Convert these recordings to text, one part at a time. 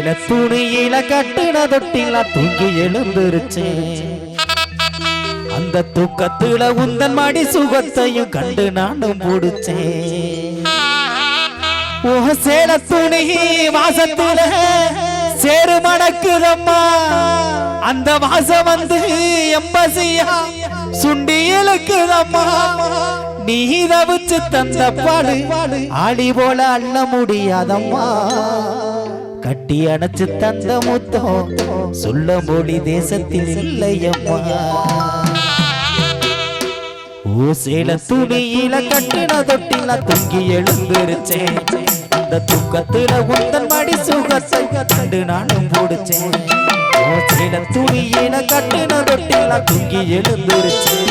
சேல துணியில கட்டின தொட்டில தூங்கி எழுந்துருச்சேன் அந்த தூக்கத்துல உந்தன் மாடி சுகத்தையும் கண்டு நானும் முடிச்சேன் ஓ சேல துணி வாசத்துல சேரு மணக்குதம்மா அந்த வாசம் வந்து எம்பசியா சுண்டி இழுக்குதம்மா நீ தவிச்சு தந்த பாடு ஆடி போல அள்ள முடியாதம்மா கட்டி அணைச்சு தந்த முத்தம் சொல்ல மொழி தேசத்தில் இல்லையம்மா ஓ சேல துணியில கட்டின தொட்டில தூங்கி எழுந்துருச்சேன் அந்த தூக்கத்துல உந்தன் மடி சுகத்தை கண்டு நானும் போடுச்சேன் ஓ சேல துணியில கட்டின தொட்டில தூங்கி எழுந்துருச்சேன்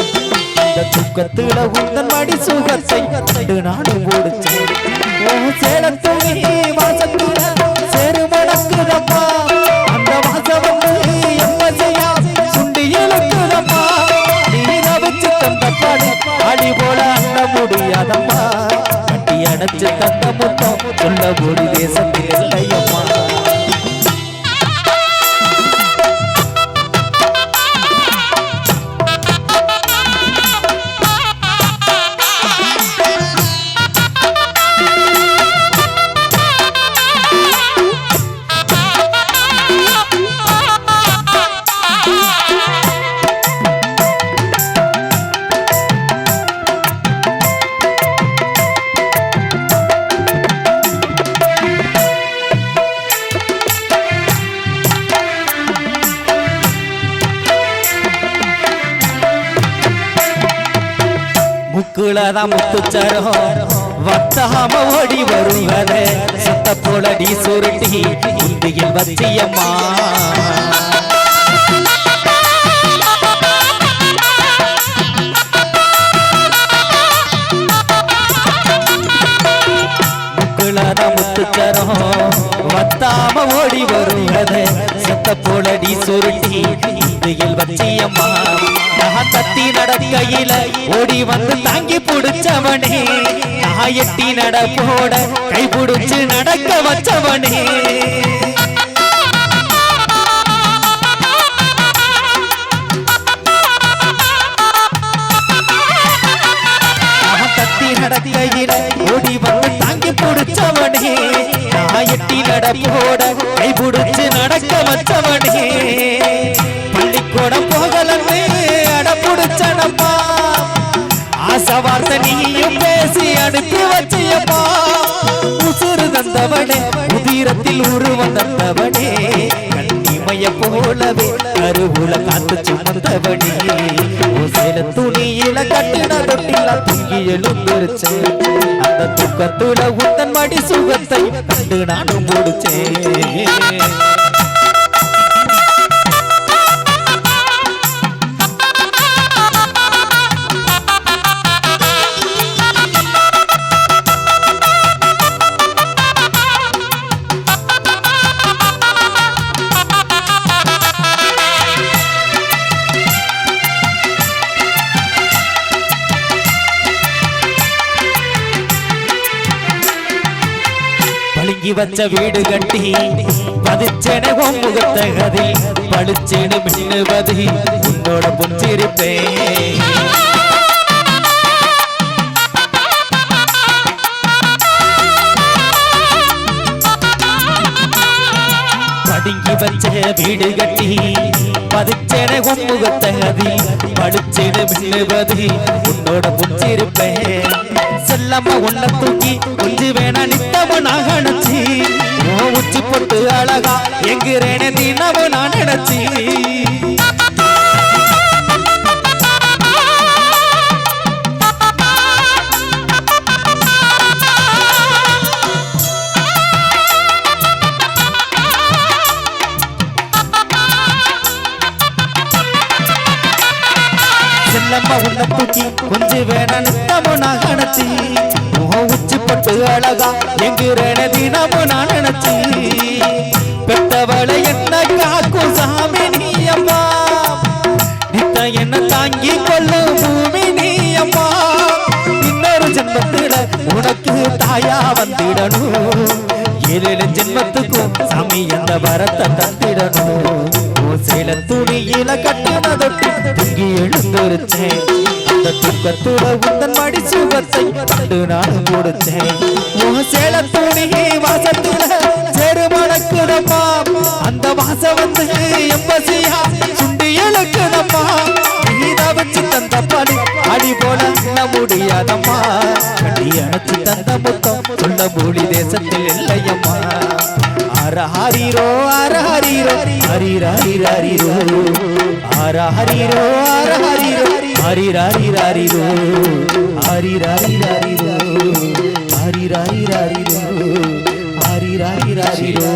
அந்த தூக்கத்துல உந்தன் மடி சுகத்தை கண்டு நானும் போடுச்சேன் ஓ சேல துணி வாசத்துல சேரு மணக்குதம்மா அந்த வாசம் வந்து எம்மசையா சுண்டி இழுக்குதம்மா நீ தவிச்சு தந்த பாடு ஆடி போல அண்ண முடியாதம்மா கட்டி அணைச்சு தந்த முத்தம் சொல்ல மொழி தேசத்தில் இல்லையம்மா முக்குளதான் முத்துச்சரம் வத்தாம ஓடி வருவதே சுத்த போலடி சுருட்டி இந்தியில் வச்சியம்மா முக்குளதான் முத்துச்சரம் வத்தாம ஓடி வருவதே சுத்த போலடி சுருட்டி இந்தியில் வச்சியம்மா தத்தி நடக்கையில ஓடி வந்து தாங்கி புடிச்சவனே எட்டி நட போட கை புடிச்சு நடக்க வச்சவனே தத்தி நடக்கையில ஓடி வந்து தாங்கி புடிச்சவனே எட்டி நட போட கை புடிச்சு நடக்க வச்சவனே பள்ளிக்கூடம் போகலன்னு அடப்புடிச்சனம்மா ஆசை வார்த்தை நீயும் பேசி அனுப்பி வச்சியம்மா உசுறு தந்தவனே உதிரத்தில் உருவம் தந்தவனே கண்ணிமைய போலவே கருவுல காத்து சுமந்தவனே சேல துணியில கட்டின தொட்டில தூங்கி எழுந்துருச்சேன் அந்த தூக்கத்துல உந்தன் மடி சுகத்தை கண்டு நானும் முடிச்சேன் வச்ச வீடு கட்டி பதிச்சென முகத்த கதி படுச்சேனு மின்னுவதி உன்னோட புஞ்சிருப்பேன் படுங்கி வச்ச வீடு கட்டி பதிச்சென முகத்த கதி படுச்சேனு மின்னுவதி உன்னோட புஞ்சிருப்பேன் செல்லம்மா உன்னை தூக்கி கொஞ்சம் வேணா நித்தமும் நான் நினைச்சி உச்சி போட்டு அழகா எங்கிறேனே தினமும் நான் நினைச்சி செல்லம்மா உன்னை தூக்கி கொஞ்சம் வேணா நித்தமும் நான் நினைச்சி உச்சி போட்டு அழகா எங்கிறேனே தினமும் நான் நினைச்சி பெத்தவளை என்ன காக்கும் சாமி நீ அம்மா நித்த என்ன தாங்கி கொள்ளும் பூமி நீ அம்மா இன்னொரு ஜென்மத்துல உனக்கு தாயா வந்திடணும் ஏழு ஜென்மத்துக்கும் சாமி அந்த வரத்தை தந்திடணும் உன் சேல துணியில கட்டின தொட்டி தூங்கி எழுந்திருச்சேன் அந்த தூக்கத்துல உந்தன் மடி சுகத்தை கண்டு நான் கொடுத்தேன் உன் சேல துணி வாசத்துல சேரு மணக்குதம்மா அந்த வாசம் வந்து எம்பசியா சுண்டி எழுக்குதம்மா நீத வச்சு தந்த படி அடி போல முடியாதம்மா கட்டி அணைச்சு தந்த முத்தம் சொல்ல மொழி தேசத்தில் இல்லையம்மா அரஹரிரோ அரஹரிரோ ஹரிராரிராரிரோ அரஹரிரோ அரஹரிரோ ஹரிராரிராரிரோ ஹரிராரிராரிரோ ஹரிராரிராரிரோ ஹரிராரிராரிரோ